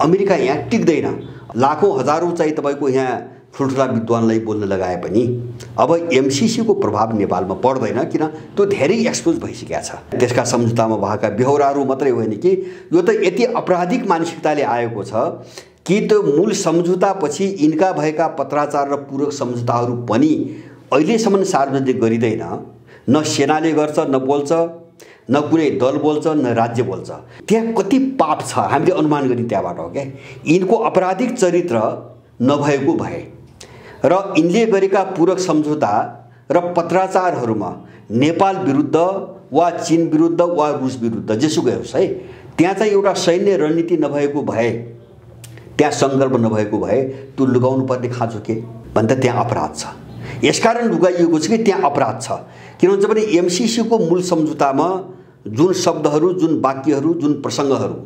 America यहाँ टिक्दैन। लाखौं हजारौं चाहिँ तपाईको यहाँ ठुल्ठुला विद्वानलाई बोल्न लगाए पनि अब एमसीसी को प्रभाव नेपालमा पर्दैन, किन त्यो धेरै एक्सपोज भइसकेको छ। त्यसका सम्झौतामा भएका बेहोराहरू मात्रै होइन कि यो त यति आपराधिक मानसिकताले आएको छ कि त्यो मूल सम्झौतापछि यिनका भएका पत्राचार र पूरक सम्झौताहरू पनि अहिलेसम्म सार्वजनिक गरिँदैन। न सेनाले गर्छ, न बोल्छ, न कुनै दल बोल्छ, न राज्य बोल्छ। त्यहाँ कति पाप छ हामीले अनुमान गर्ने त्यहाँबाट हो क्या। यिनको आपराधिक चरित्र नभएको भए र यिनले गरेका पूरक सम्झौता र पत्राचारहरूमा नेपाल विरुद्ध वा चीन विरुद्ध वा रुस विरुद्ध जेसुकै होस् है, त्यहाँ चाहिँ एउटा सैन्य रणनीति नभएको भए, त्यहाँ सङ्कल्प नभएको भए त्यो लुगाउनु पर्ने खाँचो के भन्दा त्यहाँ अपराध छ। यसकारण लुगाइएको छ कि त्यहाँ अपराध छ। किन भन्छ भने एमसीसी को मूल सम्झौतामा जुन शब्दहरू, जुन वाक्यहरू, जुन प्रसङ्गहरू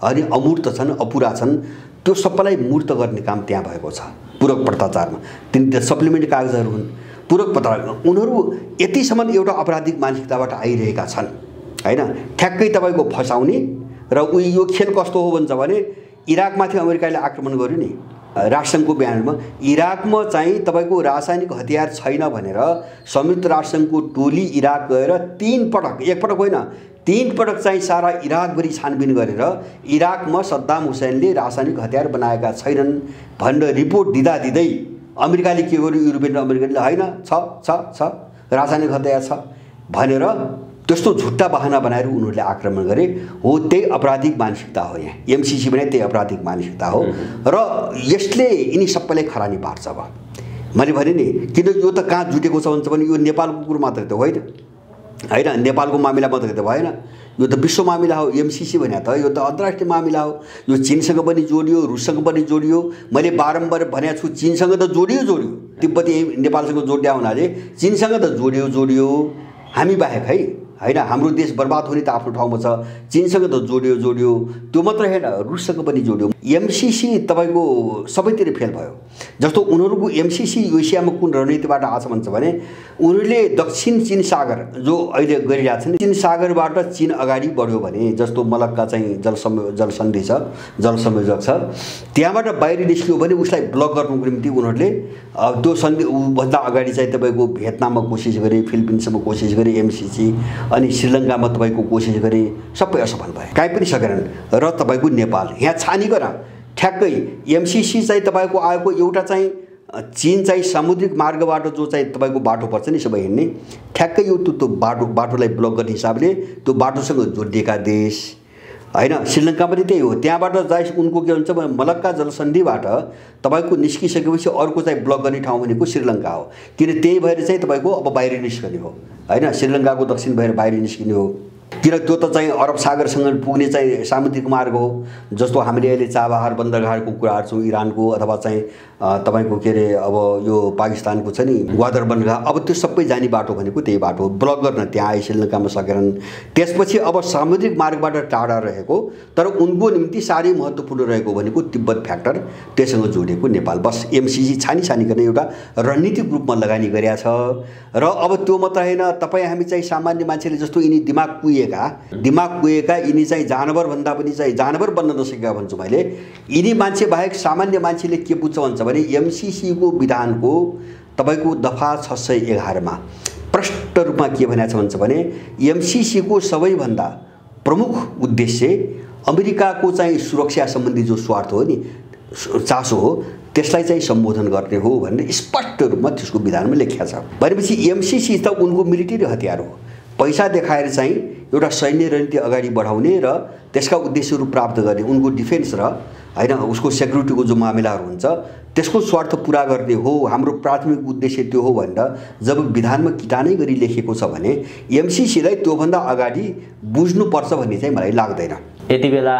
अनि अमूर्त छन्, अपुरा छन्, त्यो सबैलाई मूर्त गर्ने काम त्यहाँ भएको छ। पूरक पत्राचारमा तिन सप्लिमेन्ट कागजहरू हुन्, पूरक पत्र। उनीहरू यतिसम्म एउटा आपराधिक मानसिकताबाट आइरहेका छन् हैन। ठ्याक्कै तपाईको फसाउने र यो खेल कस्तो हो भन्छ भने इराकमाथि अमेरिकाले आक्रमण गर्यो नि, राष्ट्रसङ्घको बयानमा इराकमा चाहिँ तपाईको रासायनिक हतियार छैन भनेर संयुक्त राष्ट्रसङ्घको टोली इराक गएर 3 पटक, एक पटक होइन 3 पटक चाहिँ सारा इराकभरि छानबिन गरेर इराकमा सद्दाम हुसैनले रासायनिक हतियार बनाएका छैनन् भनेर रिपोर्ट दिँदै अमेरिकाले के गर्यो, युरोपियन अमेरिकाले हैन छ रासायनिक हतियार छ भनेर त्यस्तो झुट्टा बहाना बनाएर उनीहरूले आक्रमण गरे। हो त्यही आपराधिक मानसिकता हो। यहाँ एमसीसी पनि त्यही आपराधिक मानसिकता हो र यसले यिनी सबैलाई खरानी पार्छ। अब मैले भने नि, किन यो त कहाँ जुटेको छ भन्छ भने यो नेपालको कुरो मात्रै त होइन हैन, नेपालको मामिला मात्रै त भएन, यो त विश्व मामिला हो। एमसीसी भने त यो त अन्तर्राष्ट्रिय मामिला हो। यो चीनसँग पनि जोडियो, रुससँग पनि जोडियो। मैले बारम्बार भनेको छु चीनसँग त जोडियो, तिब्बती नेपालसँग जोड्या हुनाले चीनसँग त जोडियो। हामी बाहेक है हैन, हाम्रो देश बर्बाद हुने त आफ्नो ठाउँमा छ, चीनसँग त जोडियो। त्यो मात्र होइन, रुससँग पनि जोडियो। एमसीसी तपाईको सबैतिर फेल भयो। जस्तो उनीहरूको एमसीसी एसियामा कुन रणनीतिबाट आछ भन्छ भने उनीहरूले दक्षिण चीन सागर जो अहिले गरिरहेका छन्, चीन सागरबाट चीन अगाडि बढ्यो भने जस्तो मलक्का चाहिँ जलसन्धि छ, जल संयोजक छ, त्यहाँबाट बाहिर निस्कियो भने उसलाई ब्लक गर्नुको निम्ति उनीहरूले त्यो सन्धि भन्दा अगाडि चाहिँ तपाईको भियतनाममा कोसिस गरे, फिलिपिन्समा कोसिस गरे एमसीसी, अनि श्रीलङ्कामा तपाईको कोसिस गरे, सबै असफल भए, कहीँ पनि सकेनन्। र तपाईको नेपाल यहाँ छानिकन ठ्याक्कै एमसीसी चाहिँ तपाईको आएको एउटा चाहिँ चीन चाहिँ सामुद्रिक मार्गबाट जो चाहिँ तपाईको बाटो पर्छ नि सबै हिँड्ने, ठ्याक्कै यो त्यो बाटोलाई ब्लक गर्ने हिसाबले त्यो बाटोसँग जोडिएका देश हैन। श्रीलङ्का पनि त्यही हो। त्यहाँबाट चाहिँ उनको के भन्छ मलक्का जलसन्धिबाट तपाईको निस्किसकेपछि अर्को चाहिँ ब्लक गर्ने ठाउँ भनेको श्रीलङ्का हो। किन त्यही भएर चाहिँ तपाईको अब बाहिर निस्कने हो हैन, श्रीलङ्काको दक्षिण भएर बाहिर निस्किने हो। किन त्यो त चाहिँ अरब सागरसँग पुग्ने चाहिँ सामुद्रिक मार्ग हो। जस्तो हामीले अहिले चाबहार बन्दरगाहको कुराहरू छौँ, इरानको अथवा चाहिँ तपाईको के अरे अब यो पाकिस्तानको छ नि ग्वादर बन्दरगाह, अब त्यो सबै जाने बाटो भनेको त्यही बाटो हो। ब्लक गर्न त्यहाँ आए, श्रीलङ्कामा सकेनन्। त्यसपछि अब सामुद्रिक मार्गबाट टाढा रहेको तर उनको निम्ति साह्रै महत्त्वपूर्ण रहेको भनेको तिब्बत फ्याक्टर, त्यससँग जोडिएको नेपाल। बस एमसीसी छानिकन एउटा रणनीतिक रूपमा लगानी गरेका छ। र अब त्यो मात्र होइन, तपाईँ हामी चाहिँ सामान्य मान्छेले जस्तो यिनी दिमाग कुएका यिनी चाहिँ जानवर भन्दा पनि चाहिँ जानवर बन्न नसकेका भन्छु मैले। यिनी मान्छे बाहेक सामान्य मान्छेले के बुझ्छ भन्छ भने एमसीसी को विधानको तपाईको दफा 611 मा प्रष्ट रूपमा के भनेको छ भन्छ भने एमसीसी को सबैभन्दा प्रमुख उद्देश्य अमेरिकाको चाहिँ सुरक्षा सम्बन्धी जो स्वार्थ हो नि, चासो हो, त्यसलाई चाहिँ सम्बोधन गर्ने हो भनेर स्पष्ट रूपमा त्यसको विधानमा लेखिएको छ। भनेपछि एमसीसी त उनको मिलिटरी हतियार हो। पैसा देखाएर चाहिँ एउटा सैन्य रणनीति अगाडि बढाउने र त्यसका उद्देश्यहरू प्राप्त गर्ने, उनको डिफेन्स र हैन उसको सेक्युरिटीको जो मामिलाहरू हुन्छ त्यसको स्वार्थ पूरा गर्ने हो। हाम्रो प्राथमिक उद्देश्य त्यो हो भनेर जब विधानमा किटानै गरी लेखेको छ भने एमसीसीलाई त्योभन्दा अगाडि बुझ्नुपर्छ भन्ने चाहिँ मलाई लाग्दैन। यति बेला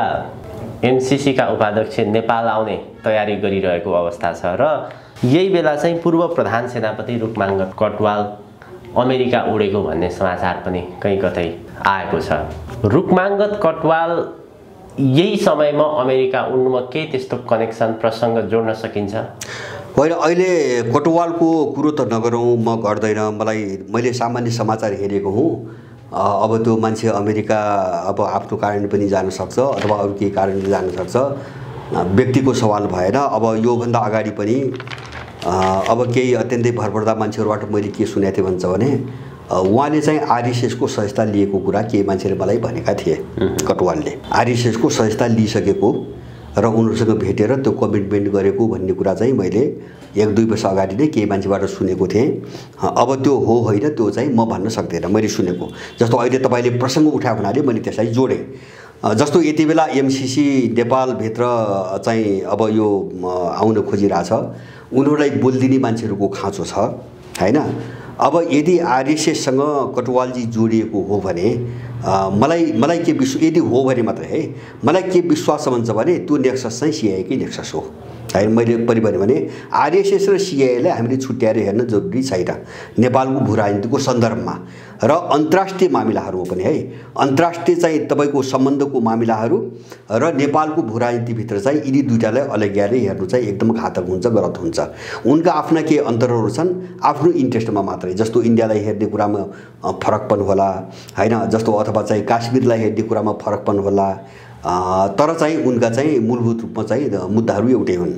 एमसीसी का उपाध्यक्ष नेपाल आउने तयारी गरिरहेको अवस्था छ र यही बेला चाहिँ पूर्व प्रधान सेनापति रुकमांगत कटवाल अमेरिका उडेको भन्ने समाचार पनि कहीँ कतै आएको छ। रुकमांगत कटवाल यही समयमा अमेरिका उड्नुमा के त्यस्तो कनेक्सन प्रसंग जोड्न सकिन्छ? होइन, अहिले कटवालको कुरो त नगरौँ, म गर्दैन। मैले सामान्य समाचार हेरेको हुँ। अब त्यो मान्छे अमेरिका अब आफ्नो कारण पनि जान सक्छ अथवा अरू केही कारणले जान सक्छ। व्यक्तिको सवाल भएन। अब योभन्दा अगाडि पनि अब केही अत्यन्तै भरपर्दा मान्छेहरूबाट मैले के सुनेको थिएँ भन्छ भने उहाँले चाहिँ आरएसएसको सहायता लिएको कुरा केही मान्छेले मलाई भनेका थिए। कटुवालले आरएसएसको सहायता लिइसकेको र उनीहरूसँग भेटेर त्यो कमिटमेन्ट गरेको भन्ने कुरा चाहिँ मैले 1-2 वर्ष अगाडि नै केही मान्छेबाट सुनेको थिएँ। अब त्यो हो होइन त्यो चाहिँ म भन्न सक्दिनँ, मैले सुनेको। जस्तो अहिले तपाईँले प्रसङ्ग उठायो हुनाले मैले त्यसलाई जोडेँ। जस्तो यति बेला एमसीसी नेपालभित्र चाहिँ अब यो आउन खोजिरहेछ, उनीहरूलाई बोलिदिने मान्छेहरूको खाँचो छ होइन। अब यदि आरएसएससँग कटुवालजी जोडिएको हो भने मलाई के यदि हो भने मात्रै है मलाई के विश्वास भन्छ भने त्यो नेक्सस चाहिँ सिआइएकै नेक्सस हो है। मैले पनि भने आरएसएस र सिआइएलाई हामीले छुट्याएर हेर्न जरुरी छैन नेपालको भू राजनीतिको सन्दर्भमा र अन्तर्राष्ट्रिय मामिलाहरूमा पनि है। अन्तर्राष्ट्रिय चाहिँ तपाईँको सम्बन्धको मामिलाहरू र नेपालको भू राजनीतिभित्र चाहिँ यिनी दुईटालाई अलग्याएर हेर्नु चाहिँ एकदम घातक हुन्छ, गलत हुन्छ। उनका आफ्ना केही अन्तरहरू छन् आफ्नो इन्ट्रेस्टमा मात्रै। जस्तो इन्डियालाई हेर्ने कुरामा फरकपन होला होइन, जस्तो अथवा चाहिँ काश्मीरलाई हेर्ने कुरामा फरकपन होला, तर चाहिँ उनका चाहिँ मूलभूत रूपमा चाहिँ मुद्दाहरू एउटै हुन्।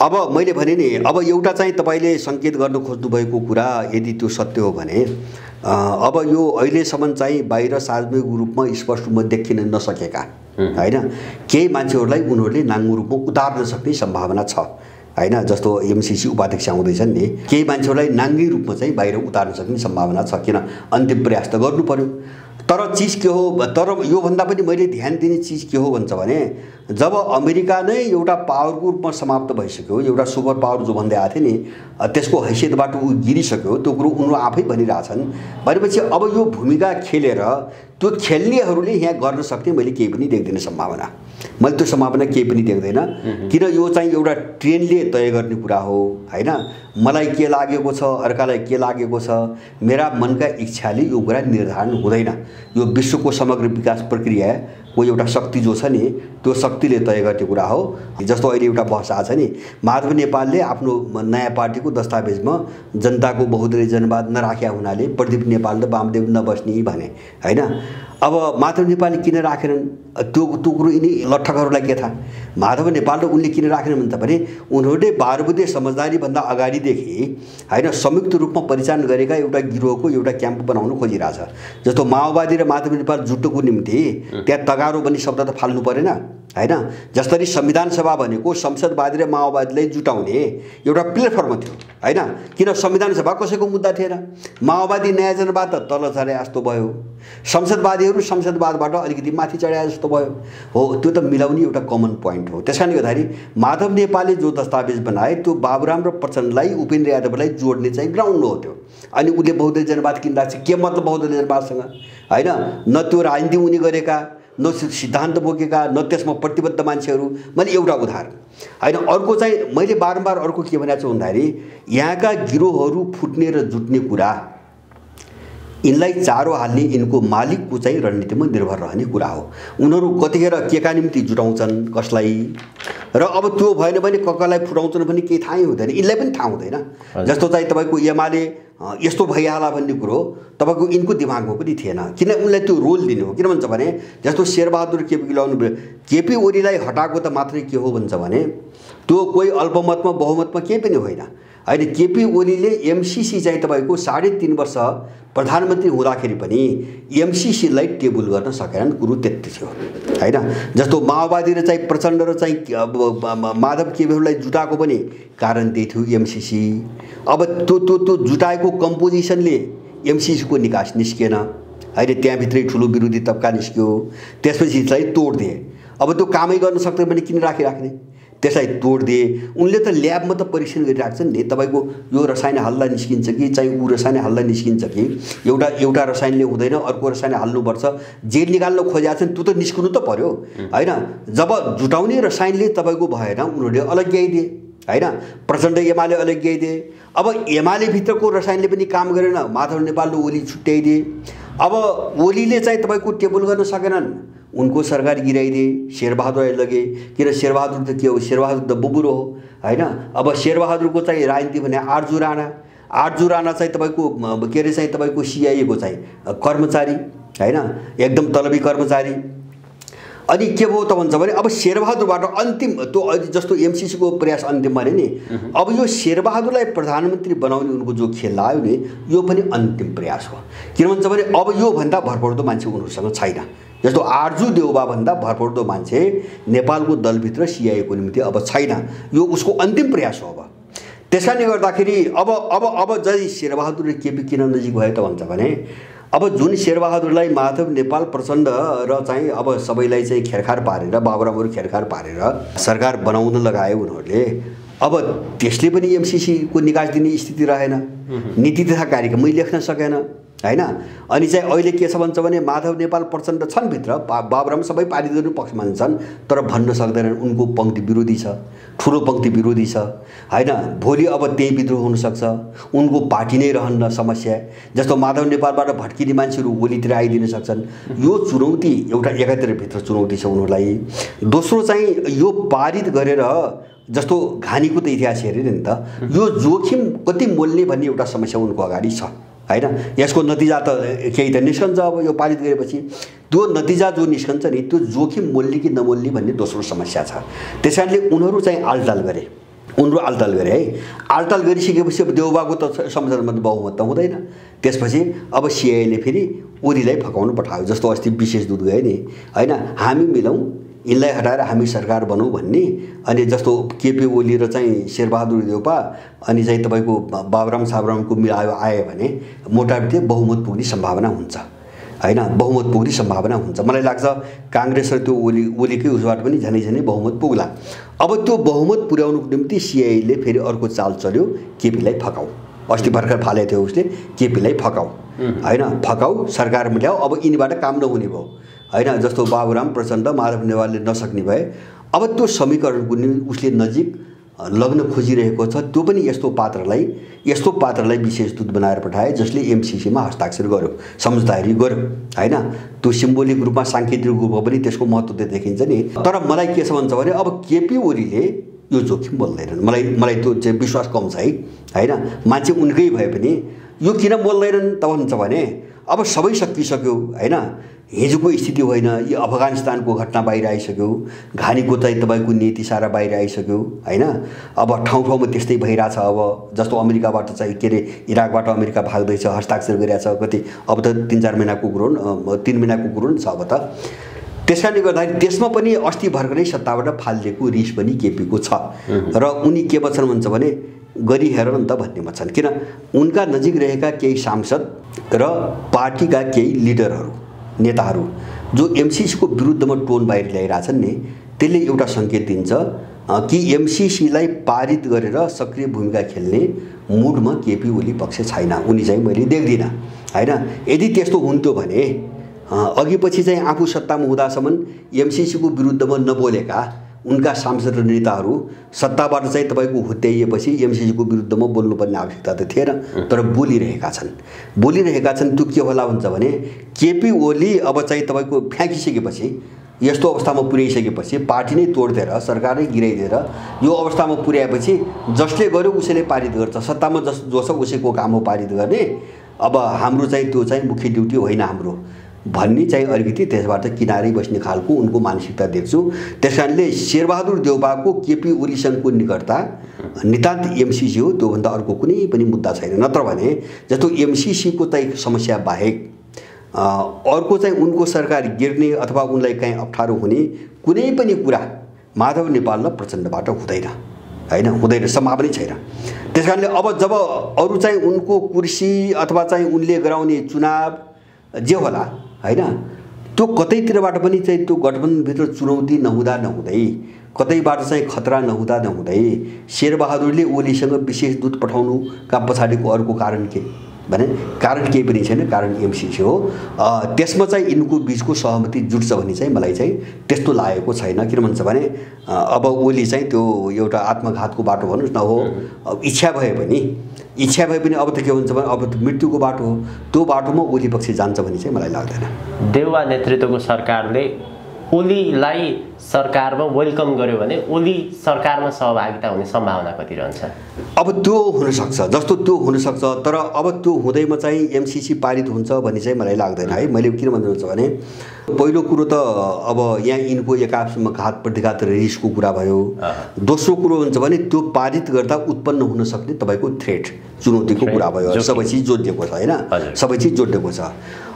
अब मैले भने नि अब एउटा चाहिँ तपाईँले सङ्केत गर्न खोज्नुभएको कुरा यदि त्यो सत्य हो भने अब यो अहिलेसम्म चाहिँ बाहिर सार्वजनिक रूपमा स्पष्ट रूपमा देखिन नसकेका होइन केही मान्छेहरूलाई उनीहरूले नाङ्गो रूपमा उतार्न सक्ने सम्भावना छ होइन। जस्तो एमसीसी उपाध्यक्ष आउँदैछन् नि, केही मान्छेहरूलाई नाङ्गी रूपमा चाहिँ बाहिर उतार्न सक्ने सम्भावना छ, किन अन्तिम प्रयास त गर्नु पर्यो। तर चिज के हो, तर योभन्दा पनि मैले ध्यान दिने चिज के हो भन्छ भने जब अमेरिका नै एउटा पावरको रूपमा समाप्त भइसक्यो, एउटा सुपर पावर जो भन्दै आएको थियो नि, त्यसको हैसियतबाट ऊ गिरिसक्यो, त्यो कुरो उनीहरू आफै भनिरहेछन् भनेपछि अब यो भूमिका खेलेर त्यो खेल्नेहरूले यहाँ गर्न सक्ने मैले केही पनि देख्दिनँ सम्भावना। मैले त्यो सम्भावना केही पनि देख्दैन, किन यो चाहिँ एउटा ट्रेनले तय गर्ने कुरा हो होइन। मलाई के लागेको छ, अर्कालाई के लागेको छ, मेरा मनका इच्छाले यो कुरा निर्धारण हुँदैन। यो विश्वको समग्र विकास प्रक्रियाको एउटा शक्ति जो छ नि, त्यो शक्तिले तय गर्ने कुरा हो। जस्तो अहिले एउटा बहस आएको छ नि, माधव नेपालले आफ्नो नयाँ पार्टीको दस्तावेजमा जनताको बहुदलीय जनवाद नराख्या हुनाले प्रदीप नेपाल र वामदेव नबस्ने भने होइन। अब माधव नेपालले किन राखेनन् त्यो कुरो यिनी लट्ठकहरूलाई के थाहा। माधव नेपाल र उनले किन राखेनन् भन्छ भने उनीहरूले 12 बुँदे समझदारीभन्दा अगाडिदेखि होइन संयुक्त रूपमा परिचालन गरेका एउटा गिरोहको एउटा क्याम्प बनाउन खोजिरहेछ। जस्तो माओवादी र माधव नेपाल जुट्टोको निम्ति त्यहाँ तगारो भन्ने शब्द त फाल्नु परेन होइन। जसरी संविधान सभा भनेको संसदवादी र माओवादीलाई जुटाउने एउटा प्लेटफर्म थियो होइन, किन संविधान सभा कसैको मुद्दा थिएन। माओवादी नयाँ जनवाद त तल झरे जस्तो भयो, संसदवादीहरू संसदवादबाट अलिकति माथि चढाए जस्तो भयो हो। त्यो त मिलाउने एउटा कमन पोइन्ट हो। त्यसकारणले गर्दाखेरि माधव नेपालले जो दस्तावेज बनाए त्यो बाबुराम र प्रचण्डलाई उपेन्द्र यादवलाई जोड्ने चाहिँ ग्राउन्ड हो त्यो। अनि उसले बहुदलीय जनवाद किन राख्छ, के मतलब बहुदलीय जनवादसँग होइन। न त्यो राजनीति उनी गरेका, न सिद्धान्त बोकेका, न त्यसमा प्रतिबद्ध मान्छेहरू। मैले एउटा उदाहरण होइन। अर्को चाहिँ मैले बारम्बार अर्को के भनेको छु भन्दाखेरि यहाँका गिरोहहरू फुट्ने र जुट्ने कुरा यिनलाई चारो हाल्ने यिनको मालिकको चाहिँ रणनीतिमा निर्भर रहने कुरा हो। उनीहरू कतिखेर केका निम्ति जुटाउँछन् कसलाई, र अब त्यो भएन भने कसलाई फुटाउँछन् भने केही थाहै हुँदैन, यिनलाई पनि थाहा हुँदैन। जस्तो चाहिँ तपाईँको एमाले यस्तो भइहाल्ला भन्ने कुरो तपाईँको यिनको दिमागमा पनि थिएन, किन उनलाई त्यो रोल दिने हो। किन भन्छ भने जस्तो शेरबहादुर केपी लाउनु केपी ओलीलाई हटाएको त मात्रै के हो भन्छ भने त्यो कोही अल्पमतमा बहुमतमा केही पनि होइन होइन। केपी ओलीले एमसीसी चाहिँ तपाईँको 3.5 वर्ष प्रधानमन्त्री हुँदाखेरि पनि एमसीसीलाई टेबल गर्न सकेनन्, कुरो त्यति थियो होइन। जस्तो माओवादी र चाहिँ प्रचण्ड र चाहिँ माधव केपीहरूलाई जुटाएको पनि कारण त्यही थियो एमसीसी। अब त्यो जुटाएको कम्पोजिसनले एमसीसीको निकास निस्किएन होइन, त्यहाँभित्रै ठुलो विरोधी तबका निस्क्यो, त्यसपछि चाहिँ तोडिदिए। अब त्यो कामै गर्न सक्दैन भने किन राखिराख्ने, त्यसलाई तोडिदिए। उनले त ल्याबमा त परीक्षण गरिराख्छन् नि, तपाईँको यो रसायन हाल्दा निस्किन्छ कि चाहिँ ऊ रसायन हाल्दा निस्किन्छ कि एउटा रसायनले हुँदैन अर्को रसायन हाल्नुपर्छ, जे निकाल्न खोजेका छन् त्यो त निस्किनु त पर्यो होइन। जब जुटाउने रसायनले तपाईँको भएन उनीहरूले अलग्याइदिए होइन, प्रचण्ड एमाले अलग्याइदिए। अब एमाले भित्रको रसायनले पनि काम गरेन, माधव नेपाल र ओली छुट्याइदिए। अब ओलीले चाहिँ तपाईँको टेबल गर्न सकेनन्, उनको सरकार गिराइदिए, शेरबहादुरलाई लगे। किन शेरबहादुर त के हो, शेरबहादुर त बुबुरो हो होइन। अब शेरबहादुरको चाहिँ राजनीति भने आरजु राणा चाहिँ तपाईँको के अरे चाहिँ तपाईँको सिआइएको चाहिँ कर्मचारी होइन, एकदम तलबी कर्मचारी। अनि के भयो त भन्छ भने अब शेरबहादुरबाट अन्तिम त्यो जस्तो एमसीसीको प्रयास अन्तिम भने नि अब यो शेरबहादुरलाई प्रधानमन्त्री बनाउने उनको जो खेल लाग्यो नि यो पनि अन्तिम प्रयास हो। किन भन्छ भने अब यो भन्दा भरपर्दो मान्छे उनीहरूसँग छैन। जस्तो आरजु देउबा भन्दा भरपर्दो मान्छे नेपालको दलभित्र सिआइएको निम्ति अब छैन। यो उसको अन्तिम प्रयास हो। अब त्यसकारणले गर्दाखेरि अब जति शेरबहादुर र केपी किन नजिक भयो त भन्छ भने अब जुन शेरबहादुरलाई माधव नेपाल प्रचण्ड र चाहिँ अब सबैलाई चाहिँ खेरखार पारेर बाबुरामहरू खेरखार पारेर सरकार बनाउन लगायो उनीहरूले। अब त्यसले पनि एमसीसीको निकास दिने स्थिति रहेन, नीति तथा कार्यक्रमै लेख्न सकेन हैन। अनि चाहिँ अहिले के छ भन्छ भने माधव नेपाल प्रचण्ड छन् भित्र, बाबुराम सबै पारित गर्नु पक्षमा छन् तर भन्न सक्दैनन्। उनको पंक्ति विरोधी छ, ठुलो पंक्ति विरोधी छ हैन। भोलि अब त्यही विद्रोह हुनसक्छ, उनको पार्टी नै रहन्न समस्या। जस्तो माधव नेपालबाट भट्किने मान्छेहरू ओलीतिर आइदिन सक्छन्। यो चुनौती एउटा एकातिरभित्र चुनौती छ उनीहरूलाई। दोस्रो चाहिँ यो पारित गरेर जस्तो घानीको त इतिहास हेरेर नि त यो जोखिम कति मोल्ने भन्ने एउटा समस्या उनको अगाडि छ हैन। यसको नतिजा त केही त निस्कन्छ। अब यो पारित गरेपछि त्यो नतिजा जो निस्कन्छ नि त्यो जोखिम मोल्ने कि नमोल्ने भन्ने दोस्रो समस्या छ। त्यसकारणले उनीहरू चाहिँ आलटाल गरे, है। आलटाल गरिसकेपछि अब देउबाको त संसदमा बहुमत त हुँदैन। त्यसपछि अब सिआइएले फेरि ओलीलाई फकाउनु पठायो। जस्तो अस्ति विशेष दूत गए नि हैन, हामी मिलौँ यिनलाई हटाएर हामी सरकार बनाऊ भन्ने। अनि जस्तो केपी ओली र चाहिँ शेरबहादुर देउपा अनि चाहिँ तपाईँको बाबुराम साबुरामको मिलायो आयो भने मोटामोटी बहुमत पुग्ने सम्भावना हुन्छ हैन, बहुमत पुग्ने सम्भावना हुन्छ। मलाई लाग्छ कांग्रेस र त्यो ओलीकै उसबाट पनि झनै बहुमत पुग्ला। अब त्यो बहुमत पुर्याउनुको निम्ति सिआइएले फेरि अर्को चाल चल्यो, केपीलाई फकाऊ। अस्ति भर्खर फालेको थियो उसले, केपीलाई फकाऊ हैन, फकाऊ सरकार मिलाऊ। अब यिनीबाट काम नहुने भयो हैन। जस्तो बाबुराम प्रचण्ड माधव नेपालले नसक्ने भए अब त्यो समीकरणको उसले नजिक लग्न खोजिरहेको छ। त्यो पनि यस्तो पात्रलाई विशेष दूत बनाएर पठाए जसले एमसीसीमा हस्ताक्षर गर्यो, समझदारी गर्यो हैन। त्यो सिम्बोलिक रूपमा सांकेतिक रूपमा पनि त्यसको महत्त्व देखिन्छ नि। तर मलाई के छ भन्छ भने अब केपी ओलीले यो जोखिम बोल्दैनन्। मलाई त्यो चाहिँ विश्वास कम छ हैन। मान्छे उनकै भए पनि यो किन बोल्दैनन् त भन्छ भने अब सबै सकिसक्यो हैन। हिजोको स्थिति होइन, यो अफगानिस्तानको घटना बाहिर आइसक्यो, घानीको चाहिँ तपाईँको नीति सारा बाहिर आइसक्यो हैन। अब ठाउँ ठाउँमा त्यस्तै भइरहेछ। अब जस्तो अमेरिकाबाट चाहिँ के अरे इराकबाट अमेरिका भाग्दैछ, हस्ताक्षर गरिरहेछ कति। अब त 3-4 महिनाको कुरो 3 महिनाको कुरो छ अब त। त्यसकारणले गर्दाखेरि त्यसमा पनि अस्ति भर्खरै सत्ताबाट फालिदिएको रिस पनि केपीको छ। र उनी के भन्छन् भन्छ भने गरी हेर न त भन्ने भन्छन्। किन उनका नजिक रहेका केही सांसद र पार्टीका केही लिडरहरू नेताहरू जो एमसीसीको विरुद्धमा टोन बाहिर ल्याइरहेछन् नि त्यसले एउटा सङ्केत दिन्छ कि एमसीसीलाई पारित गरेर सक्रिय भूमिका खेल्ने मुडमा केपी ओली पक्ष छैन। उनी चाहिँ मैले देख्दिनँ हैन। यदि त्यस्तो हुन्थ्यो भने अघि पछि चाहिँ आफू सत्तामा हुँदासम्म एमसीसीको विरुद्धमा नबोलेका उनका सांसद र नेताहरू सत्ताबाट चाहिँ तपाईँको हुत्याइएपछि एमसीसीको विरुद्धमा बोल्नुपर्ने आवश्यकता त थिएन, तर बोलिरहेका छन्। त्यो के होला भन्छ भने केपी ओली अब चाहिँ तपाईँको फ्याँकिसकेपछि, यस्तो अवस्थामा पुर्याइसकेपछि, पार्टी नै तोडिदिएर सरकार नै गिराइदिएर यो अवस्थामा पुर्याएपछि जसले गर्यो उसैले पारित गर्छ। सत्तामा जो छ उसैको काम हो पारित गर्ने। अब हाम्रो चाहिँ त्यो चाहिँ मुख्य ड्युटी होइन हाम्रो भन्ने चाहिँ अलिकति त्यसबाट किनारै बस्ने खालको उनको मानसिकता देख्छु। त्यसकारणले शेरबहादुर देउबाको केपी ओलीसँगको निकटता नितान्त एमसीसी हो, त्योभन्दा अर्को कुनै पनि मुद्दा छैन। नत्र भने जस्तो एमसीसीको चाहिँ समस्या बाहेक अर्को चाहिँ उनको सरकार गिर्ने अथवा उनलाई कहीँ अप्ठ्यारो हुने कुनै पनि कुरा माधव नेपाल र प्रचण्डबाट हुँदैन, सम्भावनै छैन। त्यसकारणले अब जब अरू चाहिँ उनको कुर्सी अथवा चाहिँ उनले गराउने चुनाव जे होला हैन, त्यो कतैतिरबाट पनि चाहिँ त्यो गठबन्धनभित्र चुनौती नहुँदै कतैबाट चाहिँ खतरा नहुँदै शेरबहादुरले ओलीसँग विशेष दूत पठाउनुका पछाडिको अर्को कारण के भने कारण केही पनि छैन, कारण एमसीसी हो। त्यसमा चाहिँ यिनको बीचको सहमति जुट्छ भन्ने चाहिँ मलाई चाहिँ त्यस्तो लागेको छैन। किन भन्छ भने अब ओली चाहिँ त्यो एउटा आत्मघातको बाटो भन्नुहोस् न हो, इच्छा भए पनि अब त के हुन्छ भने अब मृत्युको बाटो हो, त्यो बाटोमा ओली पक्ष जान्छ भन्ने चाहिँ मलाई लाग्दैन। देउबा नेतृत्वको सरकारले ओलीलाई सरकारमा वेलकम गर्यो भने ओली सरकारमा सहभागिता हुने सम्भावना कति रहन्छ? अब त्यो हुनसक्छ, जस्तो त्यो हुनसक्छ, तर अब त्यो हुँदैमा चाहिँ एमसिसी पारित हुन्छ भन्ने चाहिँ मलाई लाग्दैन है। मैले किन भन्नुहुन्छ भने पहिलो कुरो त अब यहाँ यिनको एकाआफ्नोमा घात प्रतिघात रिसको कुरा भयो। दोस्रो कुरो हुन्छ भने त्यो पारित गर्दा उत्पन्न हुन सक्ने तपाईँको थ्रेट चुनौतीको कुरा भयो। सबै चिज जोडिएको छ होइन, सबै चिज जोडिएको छ।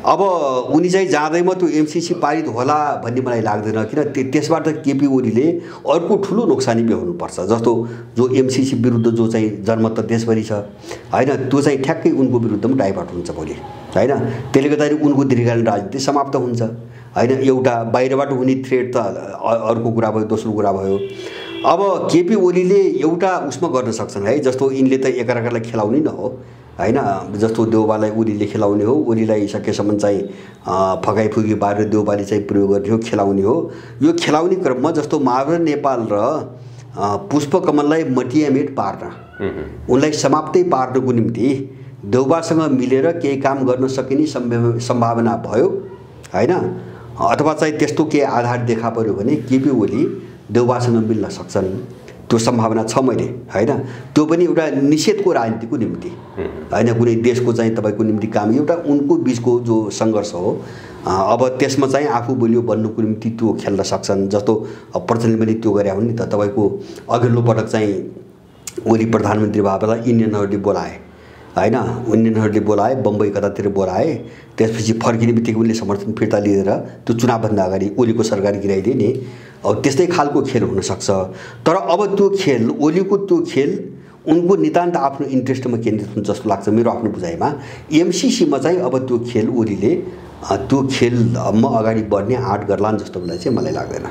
अब उनी चाहिँ जाँदैमा त्यो एमसिसी पारित होला भन्ने मलाई लाग्दैन, किन त्यसबाट केपी ओलीले अर्को ठुलो नोक्सानी बेहोर्नुपर्छ। जस्तो जो एमसिसी विरुद्ध जो चाहिँ जनमत त देशभरि छ होइन, त्यो चाहिँ ठ्याक्कै उनको विरुद्धमा डाइभर्ट हुन्छ भोलि होइन। त्यसले गर्दाखेरि उनको दीर्घकालीन राजनीति समाप्त हुन्छ होइन। एउटा बाहिरबाट हुने थ्रेट त अर्को कुरा भयो, दोस्रो कुरा भयो। अब केपी ओलीले एउटा उसमा गर्न सक्छन् है, जस्तो यिनले त एकअर्कालाई खेलाउने न हो होइन। जस्तो देउबालाई ओलीले खेलाउने हो, ओलीलाई सकेसम्म चाहिँ फकाइफुकी पारेर देउबाले चाहिँ प्रयोग गर्ने हो, खेलाउने हो। यो खेलाउने क्रममा जस्तो माधव नेपाल र पुष्पकमललाई मटियामेट पार्न, उनलाई समाप्तै पार्नको निम्ति देउबासँग मिलेर केही काम गर्न सकिने सम्भावना भयो होइन। अथवा चाहिँ त्यस्तो केही आधार देखा पर्यो भने केपी ओली देउबासँग मिल्न सक्छन्, त्यो सम्भावना छ मैले होइन। त्यो पनि एउटा निषेधको राजनीतिको निम्ति होइन, कुनै देशको चाहिँ तपाईँको निम्ति काम, एउटा उनको बिचको जो सङ्घर्ष हो। अब त्यसमा चाहिँ आफू बलियो बन्नुको निम्ति त्यो खेल्न सक्छन्। जस्तो प्रचण्डले पनि त्यो गरे हुन् नि त, तपाईँको अघिल्लो पटक चाहिँ ओली प्रधानमन्त्री भएपछि इन्डियनहरूले बोलाए होइन, इन्डियनहरूले बोलाए, बम्बई कतातिर बोलाए। त्यसपछि फर्किने बित्तिकै उनले समर्थन फिर्ता लिएर त्यो चुनावभन्दा अगाडि ओलीको सरकार गिराइदिए नि। अब त्यस्तै खालको खेल हुनसक्छ। तर अब त्यो खेल, ओलीको त्यो खेल उनको नितान्त आफ्नो इन्ट्रेस्टमा केन्द्रित हुन्छ जस्तो लाग्छ मेरो आफ्नो बुझाइमा। एमसिसीमा चाहिँ अब त्यो खेल ओलीले त्यो खेलमा अगाडि बढ्ने आँट गर्लान् जस्तो चाहिँ मलाई लाग्दैन।